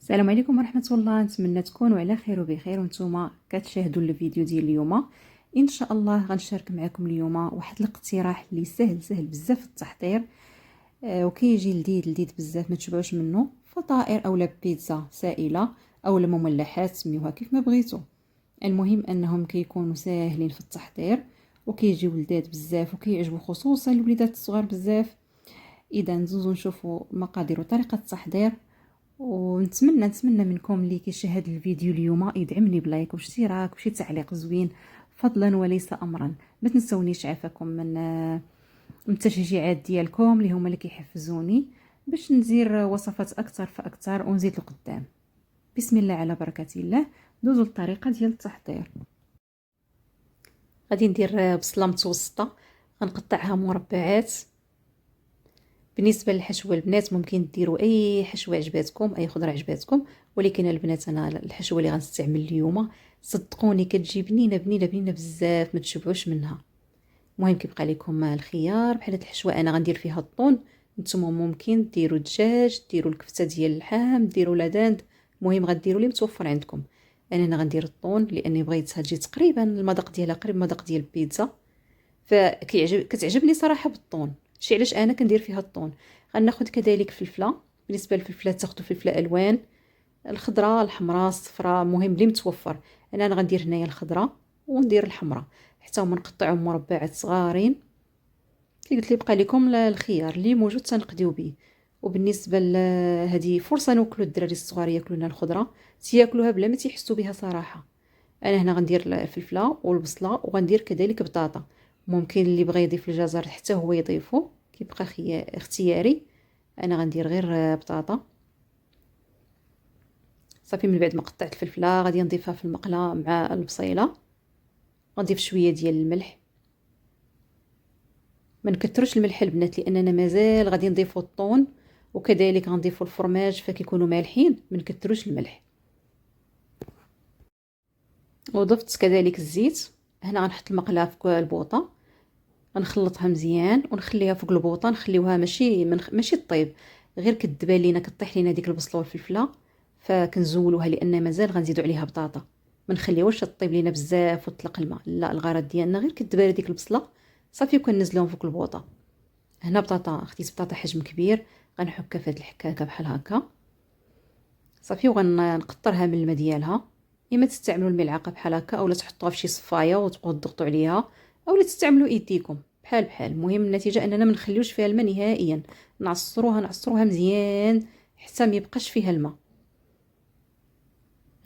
السلام عليكم ورحمه الله. نتمنى تكونوا على خير وبخير وانتم كتشاهدوا الفيديو ديال اليوم. ان شاء الله غنشارك معكم اليوم واحد الاقتراح اللي سهل بزاف في التحضير، وكيجي لذيذ بزاف، ما تشبعوش منه. فطائر اولا بيتزا سائله اولا مملحات، سميوها كيف ما بغيتو. المهم انهم كيكونوا ساهلين في التحضير وكيجيو لذاذ بزاف وكيعجبوا خصوصا الوليدات الصغار بزاف. اذا نزوزو نشوفوا مقادير وطريقه التحضير، ونتمنى منكم اللي كيشاهد الفيديو اليوم يدعمني بلايك واشتراك وشي تعليق زوين، فضلا وليس امرا. ما تنسونيش عافاكم من التشجيعات ديالكم اللي هما اللي كيحفزوني باش ندير وصفات اكثر فاكثر ونزيد لقدام. بسم الله على بركه الله. دوزو الطريقه ديال التحضير. غادي ندير بصله متوسطه، غنقطعها مربعات. بالنسبه للحشوه البنات ممكن ديروا اي حشوه عجباتكم، اي خضره عجباتكم، ولكن البنات انا الحشوه اللي غنستعمل اليوم صدقوني كتجي بنينه بزاف، ما تشبعوش منها. المهم كيبقى لكم الخيار. بحال هاد الحشوه انا غندير فيها الطون، نتوما ممكن ديروا الدجاج، ديروا الكفته ديال اللحم، ديروا لا داند، المهم غديروا اللي متوفر عندكم. انا غندير الطون لاني بغيتها تجي تقريبا المذاق ديالها قريب المذاق ديال البيتزا، كتعجبني صراحه بالطون. شي علاش انا كندير فيها الطون. غناخذ كذلك فلفله. بالنسبه للفلفلات تاخذوا فلفله الوان، الخضراء الحمراء الصفراء، المهم اللي متوفر. انا غندير هنايا الخضراء وندير الحمراء، حتى هما نقطعهم مربعات صغارين. كي قلت لي بقى لكم الخيار اللي موجود تنقديو به. وبالنسبه لهذه فرصه ناكلوا الدراري الصغار ياكلوا لنا الخضره، تياكلوها بلا ما تيحسوا بها صراحه. انا هنا غندير الفلفله والبصله وغندير كذلك بطاطا. ممكن اللي بغى يضيف الجزر حتى هو يضيفه، كيبقى اختياري. انا غندير غير بطاطا. صافي من بعد ما قطعت الفلفله غادي نضيفها في المقله مع البصيله. غنضيف شويه ديال الملح، ما نكثروش الملح البنات لاننا مازال غادي نضيفوا الطون وكذلك غنضيفوا الفرماج فكيكونوا مالحين، ما نكثروش الملح. وضفت كذلك الزيت. هنا غنحط المقله في البوطه، غنخلطها مزيان ونخليها فوق البوطه، نخليوها ماشي طيب، غير كتدبال لينا كطيح لينا ديك البصله والفلفله، فكنزولوها لان مازال غنزيدوا عليها بطاطا. ما نخليوهاش طيب لينا بزاف وتطلق الماء، لا، الغرض ديالنا غير كتدبال ديك البصله صافي وكنزلوهم فوق البوطه. هنا بطاطا، خديت بطاطا حجم كبير، غنحكها في هاد الحكاكه بحال هكا صافي، وغنقطرها من الماء ديالها. اما تستعملوا الملعقه بحال هكا اولا تحطوها في شي صفايه وتبقاو تضغطوا عليها، اولا تستعملوا ايديكم بحال المهم النتيجه اننا ما نخليوش فيها الماء نهائيا، نعصروها مزيان حتى ما يبقاش فيها الماء.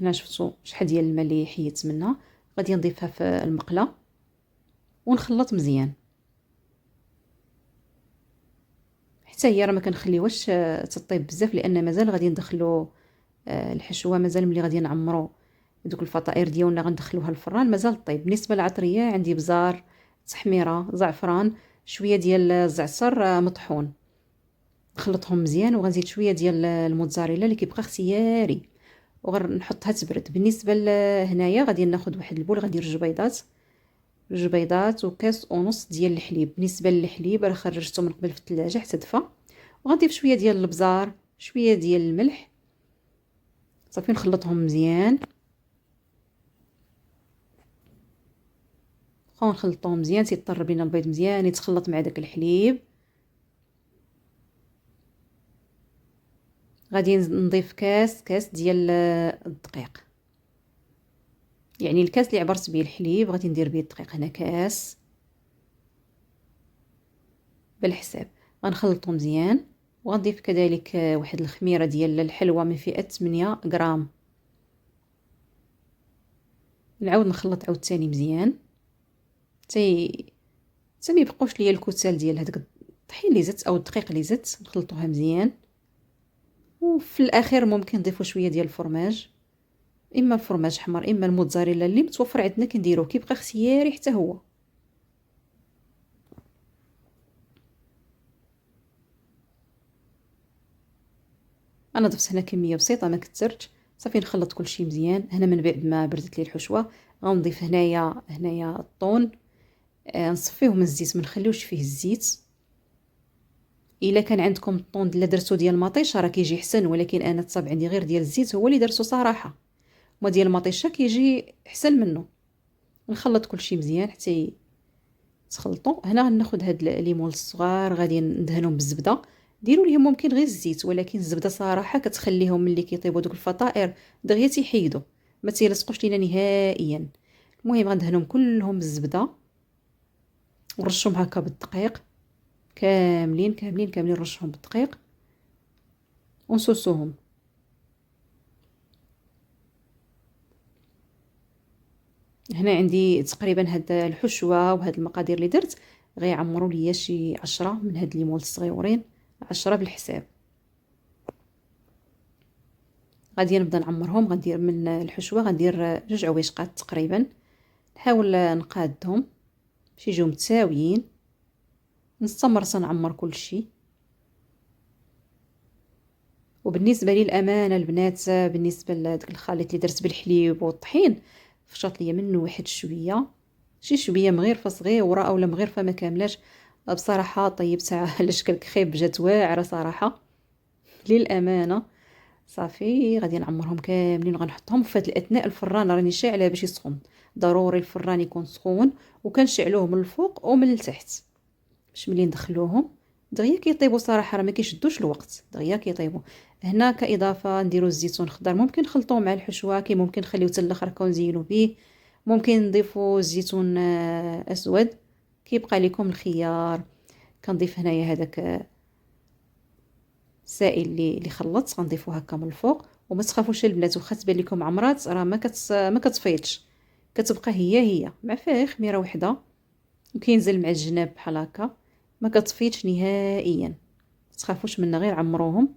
هنا شفتوا شحال ديال الماء اللي حيت منها. غادي نضيفها في المقله ونخلط مزيان حتى هي راه ما كنخليوهاش تطيب بزاف، لان مازال غادي ندخلوا الحشوه، مازال ملي غادي نعمروا دوك الفطائر ديالنا غندخلوها الفران مازال طيب. بالنسبه للعطريه عندي بزار، تحميره، زعفران، شويه ديال الزعتر مطحون، نخلطهم مزيان وغنزيد شويه ديال الموتزاريلا اللي كيبقى اختياري وغنحطها تبرد. بالنسبه هنايا غادي ناخذ واحد البول، غندير جوج بيضات وكاس ونص ديال الحليب. بالنسبه للحليب راه خرجته من قبل في الثلاجه حتى دفى. وغنضيف شويه ديال البزار، شويه ديال الملح، صافي نخلطهم مزيان. نخلطوهم مزيان، تيطرب لينا البيض مزيان يتخلط مع داك الحليب. غادي نضيف كاس ديال الدقيق، يعني الكاس اللي عبرت به الحليب غادي ندير به الدقيق. هنا كاس بالحساب. غنخلطو مزيان وغنضيف كذلك واحد الخميره ديال الحلوى من فئه 8 غرام. نعاود نخلط عاوتاني مزيان حتى ما يبقاوش ليا الكتل ديال هذاك الطحين اللي زدت او الدقيق اللي زدت، نخلطوها مزيان. وفي الاخير ممكن نضيفوا شويه ديال الفرماج، اما الفرماج حمر اما الموتزاريلا اللي متوفر عندنا كنديروه، كيبقى اختياري حتى هو. انا ضفت هنا كميه بسيطه ما كثرتش. صافي نخلط كلشي مزيان. هنا من بعد ما بردت لي الحشوه غنضيف هنايا الطون، نصفيه من الزيت، ما نخليوش فيه الزيت. الا كان عندكم الطون اللي درتو ديال المطيشه راه كيجي حسن، ولكن انا الطاب عندي غير ديال الزيت هو اللي درتو صراحه، وما ديال المطيشه كيجي حسن منه. نخلط كلشي مزيان حتى تخلطوا. هنا غناخذ هاد الليمون الصغار غادي ندهنهم بالزبده. ديروا ليهم ممكن غير الزيت، ولكن الزبده صراحه كتخليهم ملي كيطيبوا دوك الفطائر دغيا تيحيدوا، ما تيلصقوش لينا نهائيا. المهم غندهنهم كلهم بالزبده ونرشهم هكا بالدقيق، كاملين كاملين كاملين نرشهم بالدقيق ونصوصوهم. هنا عندي تقريبا هاد الحشوه وهاد المقادير اللي درت غيعمروا ليا شي 10 من هاد الليمون الصغيورين، 10 بالحساب. غادي نبدا نعمرهم. غندير من الحشوه غندير 2 عويشقات تقريبا، نحاول نقادهم باش يجيو متساويين. نستمر تنعمر كل شيء. وبالنسبه لي الامانه البنات، بالنسبه لداك الخليط اللي درت بالحليب والطحين فشط ليا منه واحد شويه، شي شويه مغرفه صغيره اولا مغرفه ما كاملاش. بصراحه طيبتها على شكل كخيب، جات واعره صراحه للامانه. صافي غادي نعمرهم كاملين وغنحطهم في هذا الاثناء. الفران راني شاعله باش يسخن، ضروري الفران يكون سخون، وكنشعلوه من الفوق ومن التحت باش ملي ندخلوهم دغيا كيطيبوا صراحه، راه ما كيشدوش الوقت، دغيا كيطيبوا. هنا كاضافه نديروا الزيتون خضر، ممكن نخلطوه مع الحشوه، كي ممكن نخليوه حتى الاخر كنزينوا به، ممكن نضيفوا الزيتون اسود، كيبقى لكم الخيار. كنضيف هنايا هذاك السائل اللي خلطت، غنضيفوه هكا من الفوق. وما تخافوش البنات، واخا تبان لكم عمرات راه ما كتفيضش، كتبقى هي مع فيها خميره وحده وكينزل مع الجناب بحال هكا، ما كتفيضش نهائيا. تخافوش منها، غير عمروهم.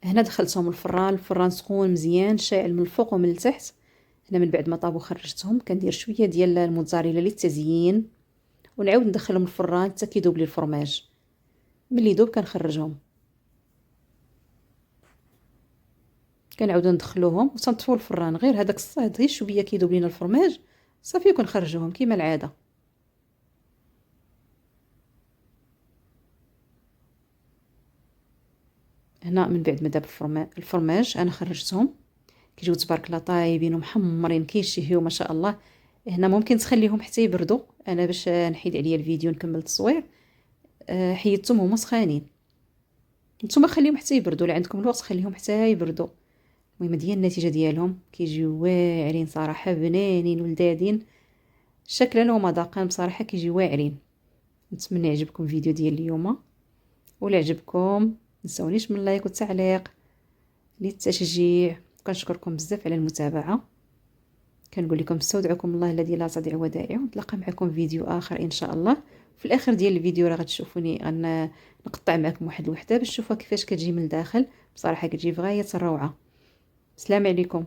هنا دخلتهم الفران سخون مزيان، شاعل من الفوق ومن التحت. هنا من بعد ما طابوا خرجتهم، كندير شويه ديال الموتزاريلا للتزيين، ونعاود ندخلهم الفران حتى كيذوب لي الفرماج. ملي يذوب كنخرجهم، كنعاودو ندخلوهم وتنطفيو الفران غير هذاك الصهد، غير شويه كيذوب لينا الفرماج صافي وكنخرجوهم كيما العاده. هنا من بعد ما داب الفرماج انا خرجتهم، كيجيو تبارك الله طايبين ومحمرين كيشهيو ما شاء الله. هنا ممكن تخليهم حتى يبردوا، انا باش نحيد عليا الفيديو نكمل التصوير حيدتهم هما سخانين. نتوما خليهم حتى يبردوا، لا عندكم الوقت خليهم حتى يبردوا. المهم ديال النتيجه ديالهم كيجيو واعرين صراحه، بنانين ولذاذين شكلا ومذاقا، بصراحه كيجيو واعرين. نتمنى يعجبكم الفيديو ديال اليوم، ولا عجبكم تنسونيش من لايك والتعليق للتشجيع. كنشكركم بزاف على المتابعه، كنقول لكم استودعكم الله الذي لا تضيع ودائعه. نتلاقى معكم فيديو اخر ان شاء الله. في الاخر ديال الفيديو راه غتشوفوني نقطع معكم واحد الوحده باش تشوفوا كيفاش كتجي من الداخل، بصراحه كتجي في غايه الروعه. السلام عليكم.